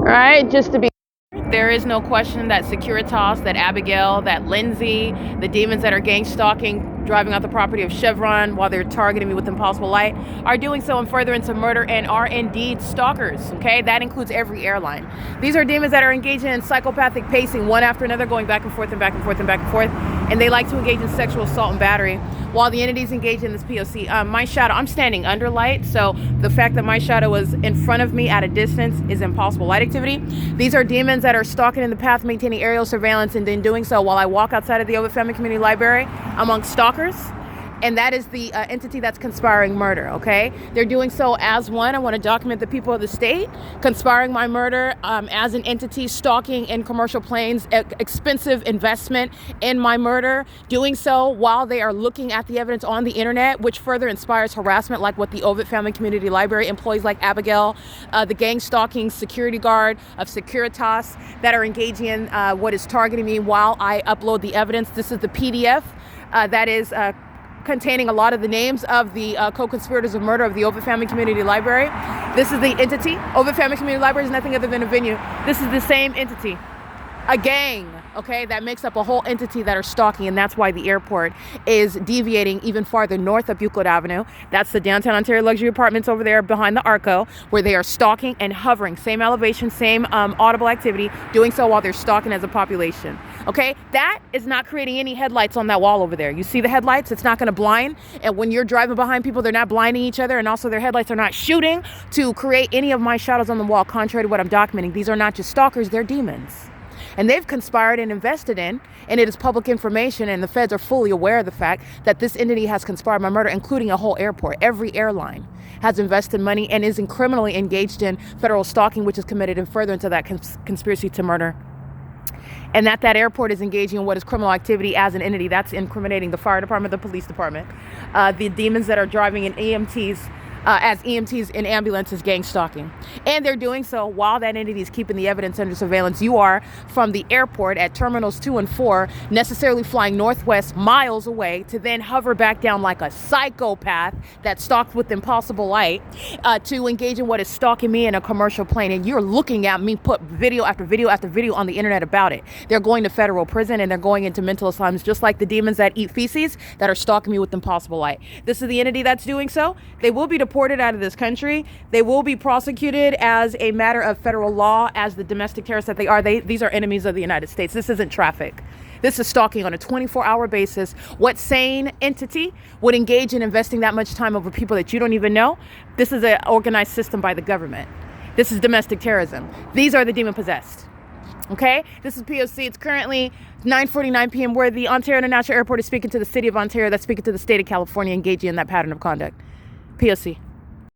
right, just to be there is no question that Securitas, that Abigail, that Lindsay, the demons that are gang stalking, driving out the property of Chevron while they're targeting me with impossible light, are doing so in furtherance of murder and are indeed stalkers, okay? That includes every airline. These are demons that are engaging in psychopathic pacing, one after another, going back and forth and back and forth and back and forth, and they like to engage in sexual assault and battery while the entities engage in this P.O.C. My shadow, I'm standing under light, so the fact that my shadow was in front of me at a distance is impossible light activity. These are demons that are stalking in the path, maintaining aerial surveillance, and then doing so while I walk outside of the Ovid Family Community Library among stalkers. And that is the entity that's conspiring murder, okay? They're doing so as one. I want to document the people of the state conspiring my murder as an entity, stalking in commercial planes, expensive investment in my murder, doing so while they are looking at the evidence on the internet, which further inspires harassment, like what the Ovid Family Community Library employees like Abigail, the gang stalking security guard of Securitas that are engaging in what is targeting me while I upload the evidence. This is the PDF that is containing a lot of the names of the co-conspirators of murder of the Ovid Family Community Library. This is the entity. Ovid Family Community Library is nothing other than a venue. This is the same entity, a gang, okay, that makes up a whole entity that are stalking, and that's why the airport is deviating even farther north up Euclid Avenue. That's the downtown Ontario luxury apartments over there behind the Arco, where they are stalking and hovering, same elevation, same audible activity, doing so while they're stalking as a population. Okay, that is not creating any headlights on that wall over there. You see the headlights? It's not going to blind. And when you're driving behind people, they're not blinding each other. And also their headlights are not shooting to create any of my shadows on the wall, contrary to what I'm documenting. These are not just stalkers, they're demons. And they've conspired and invested in, and it is public information, and the feds are fully aware of the fact that this entity has conspired my murder, including a whole airport. Every airline has invested money and is criminally engaged in federal stalking, which is committed in furtherance of that conspiracy to murder. And that airport is engaging in what is criminal activity as an entity. That's incriminating the fire department, the police department, the demons that are driving in EMTs, as EMTs in ambulances, gang stalking. And they're doing so while that entity is keeping the evidence under surveillance. You are from the airport at terminals 2 and 4, necessarily flying northwest miles away to then hover back down like a psychopath that stalks with impossible light to engage in what is stalking me in a commercial plane. And you're looking at me put video after video after video on the internet about it. They're going to federal prison and they're going into mental asylums, just like the demons that eat feces that are stalking me with impossible light. This is the entity that's doing so. They will be deported out of this country. They will be prosecuted as a matter of federal law as the domestic terrorists that they are. These are enemies of the United States. This isn't traffic. This is stalking on a 24-hour basis. What sane entity would engage in investing that much time over people that you don't even know? This is an organized system by the government. This is domestic terrorism. These are the demon-possessed. Okay? This is P.O.C. It's currently 9:49 p.m. where the Ontario International Airport is speaking to the city of Ontario, that's speaking to the state of California, engaging in that pattern of conduct. P.O.C.